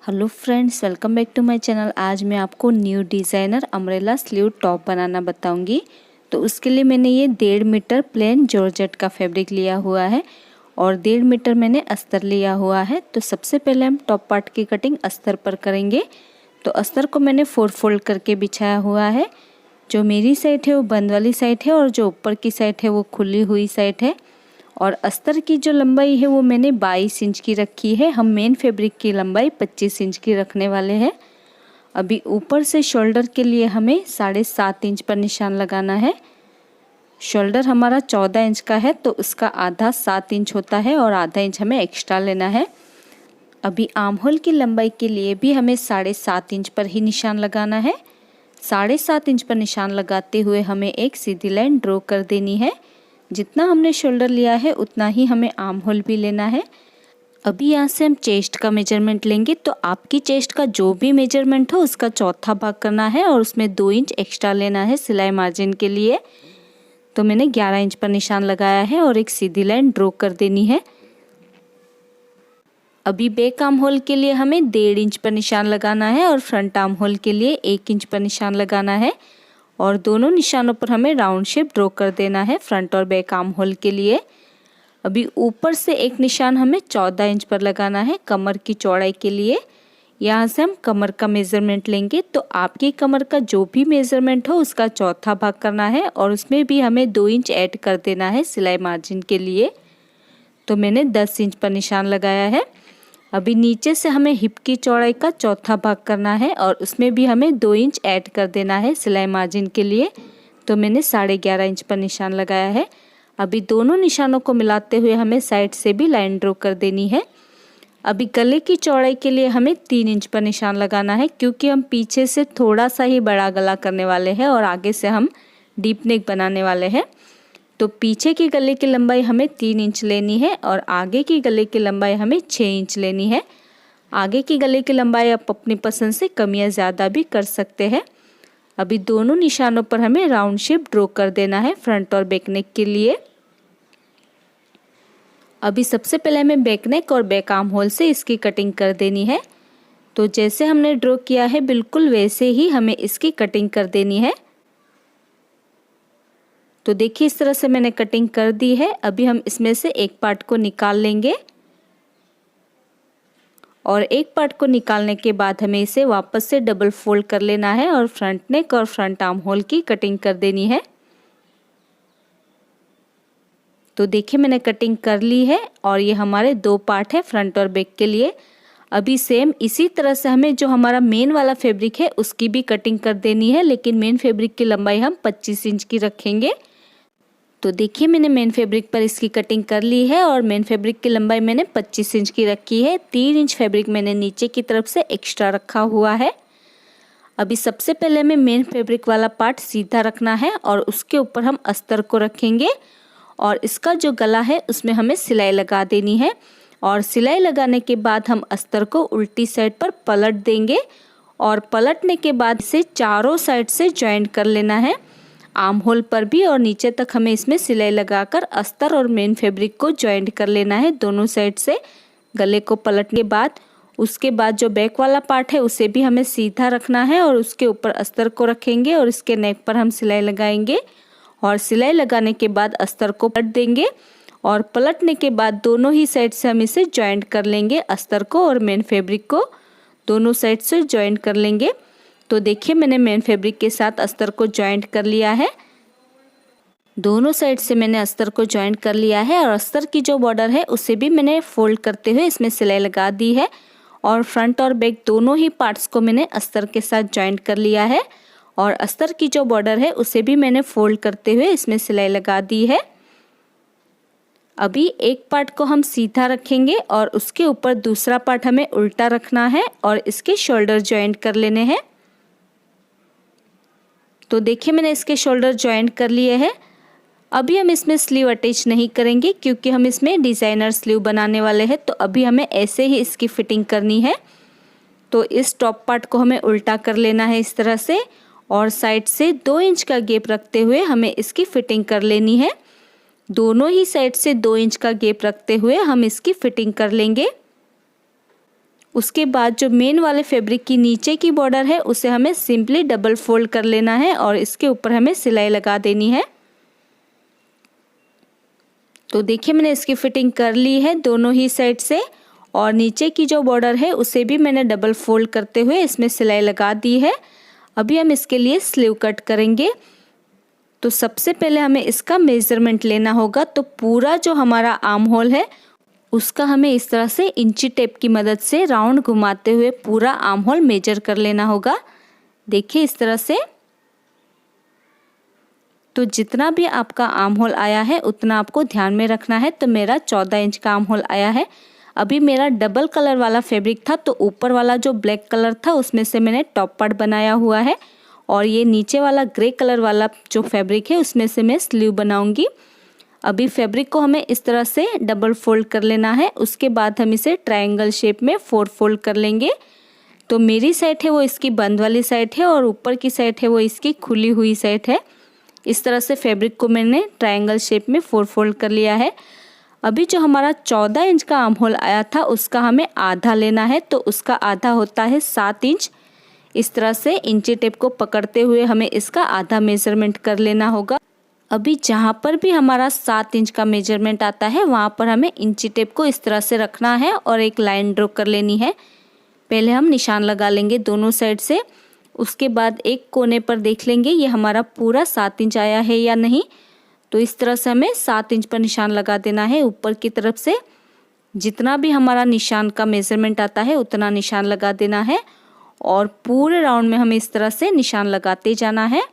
Hello friends, welcome back to my channel. आज मैं आपको new designer umbrella sleeve top बनाना बताऊंगी। तो उसके लिए मैंने ये 1.5 मीटर प्लेन जॉर्जेट का फैब्रिक लिया हुआ है और 1.5 मीटर मैंने अस्तर लिया हुआ है। तो सबसे पहले हम टॉप पार्ट की कटिंग अस्तर पर करेंगे। तो अस्तर को मैंने 4 फोल्ड करके बिछाया हुआ है। जो मेरी साइड है वो बंद वाली साइड है और जो ऊपर की साइड है वो खुली हुई साइड है। और अस्तर की जो लंबाई है वो मैंने 22 इंच की रखी है। हम मेन फैब्रिक की लंबाई 25 इंच की रखने वाले हैं। अभी ऊपर से शोल्डर के लिए हमें 7.5 इंच पर निशान लगाना है। शोल्डर हमारा 14 इंच का है तो उसका आधा 7 इंच होता है और आधा इंच हमें एक्स्ट्रा लेना है। अभी आर्म होल की लंबाई के लिए भी हमें 7.5 इंच पर ही निशान लगाना है। 7.5 इंच पर निशान लगाते हुए हमें एक सीधी लाइन ड्रॉ कर देनी है। जितना हमने शोल्डर लिया है उतना ही हमें आर्म होल भी लेना है। अभी यहाँ से हम चेस्ट का मेजरमेंट लेंगे। तो आपकी चेस्ट का जो भी मेजरमेंट हो उसका चौथा भाग करना है और उसमें 2 इंच एक्स्ट्रा लेना है सिलाई मार्जिन के लिए। तो मैंने 11 इंच पर निशान लगाया है और एक सीधी लाइन ड्रॉ कर देनी है। अभी बैक आर्म होल के लिए हमें 1.5 इंच पर निशान लगाना है और फ्रंट आर्म होल के लिए 1 इंच पर निशान लगाना है और दोनों निशानों पर हमें राउंड शेप ड्रॉ कर देना है फ्रंट और बैक आर्म होल के लिए। अभी ऊपर से एक निशान हमें 14 इंच पर लगाना है कमर की चौड़ाई के लिए। यहाँ से हम कमर का मेज़रमेंट लेंगे। तो आपकी कमर का जो भी मेज़रमेंट हो उसका चौथा भाग करना है और उसमें भी हमें 2 इंच ऐड कर देना है सिलाई मार्जिन के लिए। तो मैंने 10 इंच पर निशान लगाया है। अभी नीचे से हमें हिप की चौड़ाई का चौथा भाग करना है और उसमें भी हमें 2 इंच ऐड कर देना है सिलाई मार्जिन के लिए। तो मैंने 11.5 इंच पर निशान लगाया है। अभी दोनों निशानों को मिलाते हुए हमें साइड से भी लाइन ड्रॉ कर देनी है। अभी गले की चौड़ाई के लिए हमें 3 इंच पर निशान लगाना है क्योंकि हम पीछे से थोड़ा सा ही बड़ा गला करने वाले हैं और आगे से हम डीप नेक बनाने वाले हैं। तो पीछे की गले की लंबाई हमें 3 इंच लेनी है और आगे की गले की लंबाई हमें 6 इंच लेनी है। आगे की गले की लंबाई आप अपनी पसंद से कम या ज़्यादा भी कर सकते हैं। अभी दोनों निशानों पर हमें राउंड शेप ड्रॉ कर देना है फ्रंट और बैक नेक के लिए। अभी सबसे पहले हमें बैक नेक और बैक आर्म होल से इसकी कटिंग कर देनी है। तो जैसे हमने ड्रॉ किया है बिल्कुल वैसे ही हमें इसकी कटिंग कर देनी है। तो देखिए इस तरह से मैंने कटिंग कर दी है। अभी हम इसमें से एक पार्ट को निकाल लेंगे और एक पार्ट को निकालने के बाद हमें इसे वापस से डबल फोल्ड कर लेना है और फ्रंट नेक और फ्रंट आर्म होल की कटिंग कर देनी है। तो देखिए मैंने कटिंग कर ली है और ये हमारे 2 पार्ट है फ्रंट और बैक के लिए। अभी सेम इसी तरह से हमें जो हमारा मेन वाला फैब्रिक है उसकी भी कटिंग कर देनी है, लेकिन मेन फैब्रिक की लंबाई हम 25 इंच की रखेंगे। तो देखिए मैंने मेन फैब्रिक पर इसकी कटिंग कर ली है और मेन फैब्रिक की लंबाई मैंने 25 इंच की रखी है। 3 इंच फैब्रिक मैंने नीचे की तरफ से एक्स्ट्रा रखा हुआ है। अभी सबसे पहले हमें मेन फैब्रिक वाला पार्ट सीधा रखना है और उसके ऊपर हम अस्तर को रखेंगे और इसका जो गला है उसमें हमें सिलाई लगा देनी है। और सिलाई लगाने के बाद हम अस्तर को उल्टी साइड पर पलट देंगे और पलटने के बाद इसे चारों साइड से जॉइंट कर लेना है। आर्म होल पर भी और नीचे तक हमें इसमें सिलाई लगाकर अस्तर और मेन फैब्रिक को जॉइंट कर लेना है दोनों साइड से। गले को पलटने के बाद उसके बाद जो बैक वाला पार्ट है उसे भी हमें सीधा रखना है और उसके ऊपर अस्तर को रखेंगे और इसके नेक पर हम सिलाई लगाएंगे और सिलाई लगाने के बाद अस्तर को पलट देंगे और पलटने के बाद दोनों ही साइड से हम इसे जॉइंट कर लेंगे। अस्तर को और मेन फैब्रिक को दोनों साइड से जॉइंट कर लेंगे। तो देखिए मैंने मेन फैब्रिक के साथ अस्तर को जॉइंट कर लिया है। दोनों साइड से मैंने अस्तर को जॉइंट कर लिया है और अस्तर की जो बॉर्डर है उसे भी मैंने फोल्ड करते हुए इसमें सिलाई लगा दी है और फ्रंट और बैक दोनों ही पार्ट्स को मैंने अस्तर के साथ जॉइंट कर लिया है और अस्तर की जो बॉर्डर है उसे भी मैंने फोल्ड करते हुए इसमें सिलाई लगा दी है। अभी एक पार्ट को हम सीधा रखेंगे और उसके ऊपर दूसरा पार्ट हमें उल्टा रखना है और इसके शोल्डर जॉइंट कर लेने हैं। तो देखिए मैंने इसके शोल्डर जॉइंट कर लिए हैं। अभी हम इसमें स्लीव अटैच नहीं करेंगे क्योंकि हम इसमें डिज़ाइनर स्लीव बनाने वाले हैं। तो अभी हमें ऐसे ही इसकी फिटिंग करनी है। तो इस टॉप पार्ट को हमें उल्टा कर लेना है इस तरह से और साइड से 2 इंच का गैप रखते हुए हमें इसकी फिटिंग कर लेनी है। दोनों ही साइड से 2 इंच का गैप रखते हुए हम इसकी फिटिंग कर लेंगे। उसके बाद जो मेन वाले फैब्रिक की नीचे की बॉर्डर है उसे हमें सिंपली डबल फोल्ड कर लेना है और इसके ऊपर हमें सिलाई लगा देनी है। तो देखिए मैंने इसकी फिटिंग कर ली है दोनों ही साइड से, और नीचे की जो बॉर्डर है उसे भी मैंने डबल फोल्ड करते हुए इसमें सिलाई लगा दी है। अभी हम इसके लिए स्लीव कट करेंगे। तो सबसे पहले हमें इसका मेज़रमेंट लेना होगा। तो पूरा जो हमारा आर्म होल है उसका हमें इस तरह से इंची टेप की मदद से राउंड घुमाते हुए पूरा आर्म होल मेजर कर लेना होगा। देखिए इस तरह से। तो जितना भी आपका आर्म होल आया है उतना आपको ध्यान में रखना है। तो मेरा 14 इंच का आर्म होल आया है। अभी मेरा डबल कलर वाला फैब्रिक था, तो ऊपर वाला जो ब्लैक कलर था उसमें से मैंने टॉप पार्ट बनाया हुआ है, और ये नीचे वाला ग्रे कलर वाला जो फैब्रिक है उसमें से मैं स्लीव बनाऊंगी। अभी फैब्रिक को हमें इस तरह से डबल फोल्ड कर लेना है। उसके बाद हम इसे ट्रायंगल शेप में 4 फोल्ड कर लेंगे। तो मेरी साइड है वो इसकी बंद वाली साइड है और ऊपर की साइड है वो इसकी खुली हुई साइड है। इस तरह से फैब्रिक को मैंने ट्रायंगल शेप में 4 फोल्ड कर लिया है। अभी जो हमारा 14 इंच का आर्म होल आया था उसका हमें आधा लेना है। तो उसका आधा होता है 7 इंच। इस तरह से इंची टेप को पकड़ते हुए हमें इसका आधा मेजरमेंट कर लेना होगा। अभी जहाँ पर भी हमारा 7 इंच का मेजरमेंट आता है वहाँ पर हमें इंची टेप को इस तरह से रखना है और एक लाइन ड्रॉ कर लेनी है। पहले हम निशान लगा लेंगे दोनों साइड से। उसके बाद एक कोने पर देख लेंगे ये हमारा पूरा 7 इंच आया है या नहीं। तो इस तरह से हमें 7 इंच पर निशान लगा देना है ऊपर की तरफ से। जितना भी हमारा निशान का मेजरमेंट आता है उतना निशान लगा देना है, और पूरे राउंड में हमें इस तरह से निशान लगाते जाना है।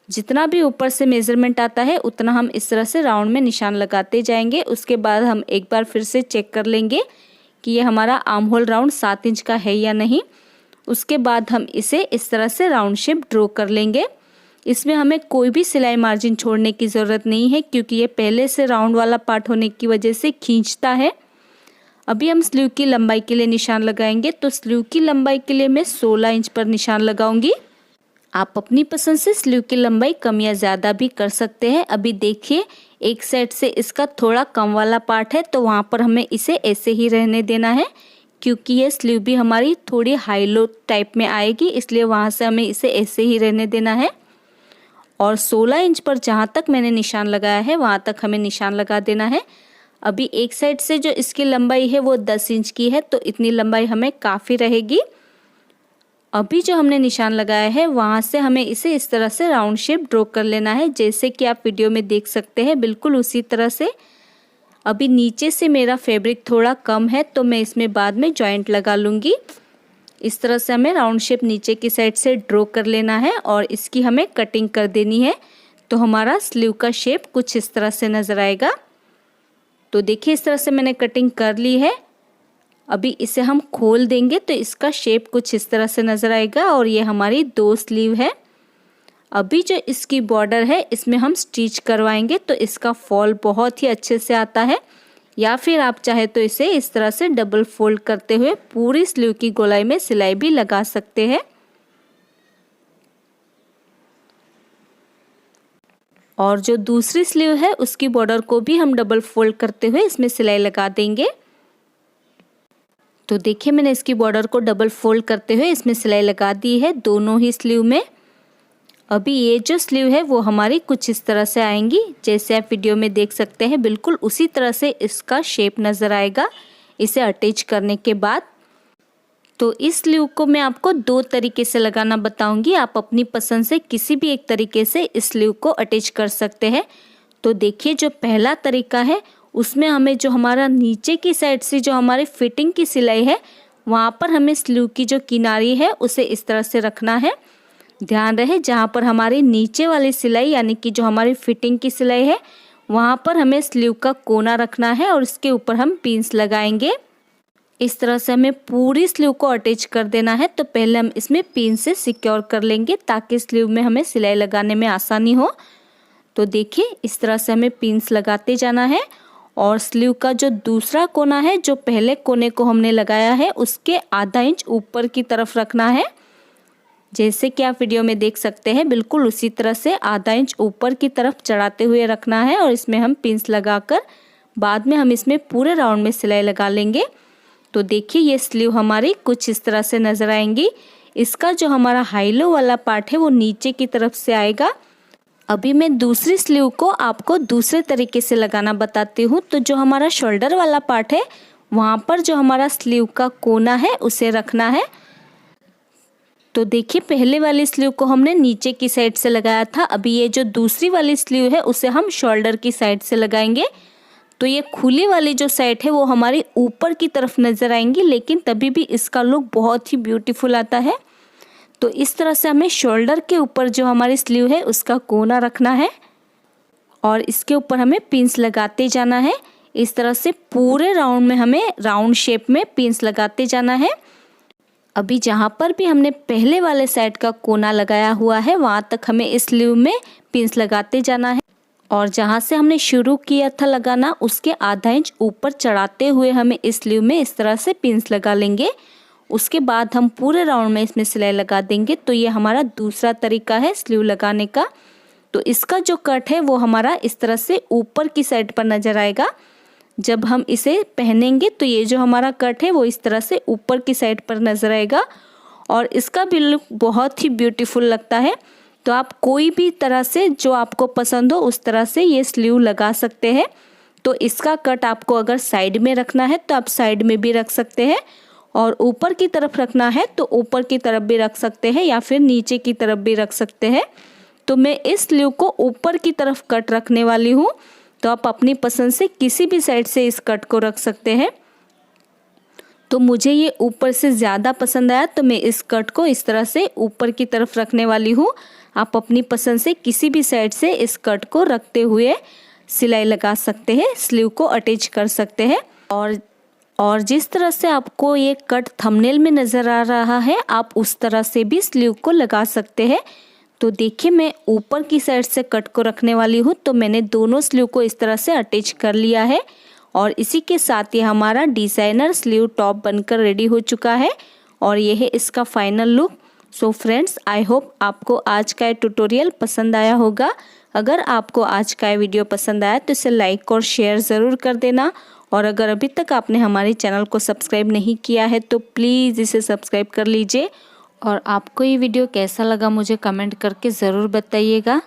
जितना भी ऊपर से मेजरमेंट आता है उतना हम इस तरह से राउंड में निशान लगाते जाएंगे। उसके बाद हम एक बार फिर से चेक कर लेंगे कि ये हमारा आर्म होल राउंड 7 इंच का है या नहीं। उसके बाद हम इसे इस तरह से राउंड शेप ड्रॉ कर लेंगे। इसमें हमें कोई भी सिलाई मार्जिन छोड़ने की ज़रूरत नहीं है, क्योंकि ये पहले से राउंड वाला पार्ट होने की वजह से खींचता है। अभी हम स्लीव की लंबाई के लिए निशान लगाएंगे। तो स्लीव की लंबाई के लिए मैं 16 इंच पर निशान लगाऊंगी। आप अपनी पसंद से स्लीव की लंबाई कम या ज़्यादा भी कर सकते हैं। अभी देखिए एक साइड से इसका थोड़ा कम वाला पार्ट है, तो वहाँ पर हमें इसे ऐसे ही रहने देना है, क्योंकि ये स्लीव भी हमारी थोड़ी हाई लो टाइप में आएगी, इसलिए वहाँ से हमें इसे ऐसे ही रहने देना है। और 16 इंच पर जहाँ तक मैंने निशान लगाया है वहाँ तक हमें निशान लगा देना है। अभी एक साइड से जो इसकी लंबाई है वो 10 इंच की है, तो इतनी लंबाई हमें काफ़ी रहेगी। अभी जो हमने निशान लगाया है वहाँ से हमें इसे इस तरह से राउंड शेप ड्रॉ कर लेना है, जैसे कि आप वीडियो में देख सकते हैं, बिल्कुल उसी तरह से। अभी नीचे से मेरा फैब्रिक थोड़ा कम है, तो मैं इसमें बाद में जॉइंट लगा लूँगी। इस तरह से हमें राउंड शेप नीचे की साइड से ड्रॉ कर लेना है और इसकी हमें कटिंग कर देनी है। तो हमारा स्लीव का शेप कुछ इस तरह से नज़र आएगा। तो देखिए इस तरह से मैंने कटिंग कर ली है। अभी इसे हम खोल देंगे तो इसका शेप कुछ इस तरह से नज़र आएगा, और ये हमारी 2 स्लीव है। अभी जो इसकी बॉर्डर है इसमें हम स्टिच करवाएंगे, तो इसका फॉल बहुत ही अच्छे से आता है। या फिर आप चाहे तो इसे इस तरह से डबल फोल्ड करते हुए पूरी स्लीव की गोलाई में सिलाई भी लगा सकते हैं। और जो दूसरी स्लीव है उसकी बॉर्डर को भी हम डबल फोल्ड करते हुए इसमें सिलाई लगा देंगे। तो देखिए मैंने इसकी बॉर्डर को डबल फोल्ड करते हुए इसमें सिलाई लगा दी है दोनों ही स्लीव में। अभी ये जो स्लीव है वो हमारी कुछ इस तरह से आएंगी, जैसे आप वीडियो में देख सकते हैं, बिल्कुल उसी तरह से इसका शेप नज़र आएगा इसे अटैच करने के बाद। तो इस स्लीव को मैं आपको 2 तरीके से लगाना बताऊंगी। आप अपनी पसंद से किसी भी एक तरीके से इस स्लीव को अटैच कर सकते हैं। तो देखिए जो पहला तरीका है उसमें हमें जो हमारा नीचे की साइड से जो हमारी फिटिंग की सिलाई है वहाँ पर हमें स्लीव की जो किनारी है उसे इस तरह से रखना है। ध्यान रहे जहाँ पर हमारी नीचे वाली सिलाई यानी कि जो हमारी फिटिंग की सिलाई है वहाँ पर हमें स्लीव का कोना रखना है और इसके ऊपर हम पिन्स लगाएंगे। इस तरह से हमें पूरी स्लीव को अटैच कर देना है। तो पहले हम इसमें पिन से सिक्योर कर लेंगे ताकि स्लीव में हमें सिलाई लगाने में आसानी हो। तो देखिए इस तरह से हमें पिन्स लगाते जाना है, और स्लीव का जो दूसरा कोना है जो पहले कोने को हमने लगाया है उसके आधा इंच ऊपर की तरफ रखना है, जैसे कि आप वीडियो में देख सकते हैं, बिल्कुल उसी तरह से आधा इंच ऊपर की तरफ चढ़ाते हुए रखना है। और इसमें हम पिन्स लगाकर बाद में हम इसमें पूरे राउंड में सिलाई लगा लेंगे। तो देखिए ये स्लीव हमारी कुछ इस तरह से नज़र आएंगी। इसका जो हमारा हाई लो वाला पार्ट है वो नीचे की तरफ से आएगा। अभी मैं दूसरी स्लीव को आपको दूसरे तरीके से लगाना बताती हूँ। तो जो हमारा शोल्डर वाला पार्ट है वहाँ पर जो हमारा स्लीव का कोना है उसे रखना है। तो देखिए पहले वाली स्लीव को हमने नीचे की साइड से लगाया था, अभी ये जो दूसरी वाली स्लीव है उसे हम शोल्डर की साइड से लगाएंगे। तो ये खुली वाली जो साइड है वो हमारी ऊपर की तरफ नज़र आएंगी, लेकिन तभी भी इसका लुक बहुत ही ब्यूटीफुल आता है। तो इस तरह से हमें शोल्डर के ऊपर जो हमारी स्लीव है उसका कोना रखना है और इसके ऊपर हमें पिंस लगाते जाना है। इस तरह से पूरे राउंड में हमें राउंड शेप में पिंस लगाते जाना है। अभी जहाँ पर भी हमने पहले वाले साइड का कोना लगाया हुआ है वहाँ तक हमें इस स्लीव में पिंस लगाते जाना है और जहाँ से हमने शुरू किया था लगाना उसके आधा इंच ऊपर चढ़ाते हुए हमें इस स्लीव में इस तरह से पिंस लगा लेंगे। उसके बाद हम पूरे राउंड में इसमें सिलाई लगा देंगे। तो ये हमारा दूसरा तरीका है स्लीव लगाने का। तो इसका जो कट है वो हमारा इस तरह से ऊपर की साइड पर नज़र आएगा। जब हम इसे पहनेंगे तो ये जो हमारा कट है वो इस तरह से ऊपर की साइड पर नज़र आएगा और इसका भी लुक बहुत ही ब्यूटीफुल लगता है। तो आप कोई भी तरह से जो आपको पसंद हो उस तरह से ये स्लीव लगा सकते हैं। तो इसका कट आपको अगर साइड में रखना है तो आप साइड में भी रख सकते हैं और ऊपर की तरफ रखना है तो ऊपर की तरफ भी रख सकते हैं या फिर नीचे की तरफ भी रख सकते हैं। तो मैं इस स्लीव को ऊपर की तरफ कट रखने वाली हूँ, तो आप अपनी पसंद से किसी भी साइड से इस कट को रख सकते हैं। तो मुझे ये ऊपर से ज़्यादा पसंद आया तो मैं इस कट को इस तरह से ऊपर की तरफ रखने वाली हूँ। आप अपनी पसंद से किसी भी साइड से इस कट को रखते हुए सिलाई लगा सकते हैं, स्लीव को अटैच कर सकते हैं। और जिस तरह से आपको ये कट थंबनेल में नज़र आ रहा है आप उस तरह से भी स्लीव को लगा सकते हैं। तो देखिए मैं ऊपर की साइड से कट को रखने वाली हूँ, तो मैंने दोनों स्लीव को इस तरह से अटैच कर लिया है और इसी के साथ ये हमारा डिज़ाइनर स्लीव टॉप बनकर रेडी हो चुका है और ये है इसका final look. So friends, I hope आपको आज का ये ट्यूटोरियल पसंद आया होगा। अगर आपको आज का ये वीडियो पसंद आया तो इसे लाइक और शेयर ज़रूर कर देना और अगर अभी तक आपने हमारे चैनल को सब्सक्राइब नहीं किया है तो प्लीज़ इसे सब्सक्राइब कर लीजिए। और आपको ये वीडियो कैसा लगा मुझे कमेंट करके ज़रूर बताइएगा।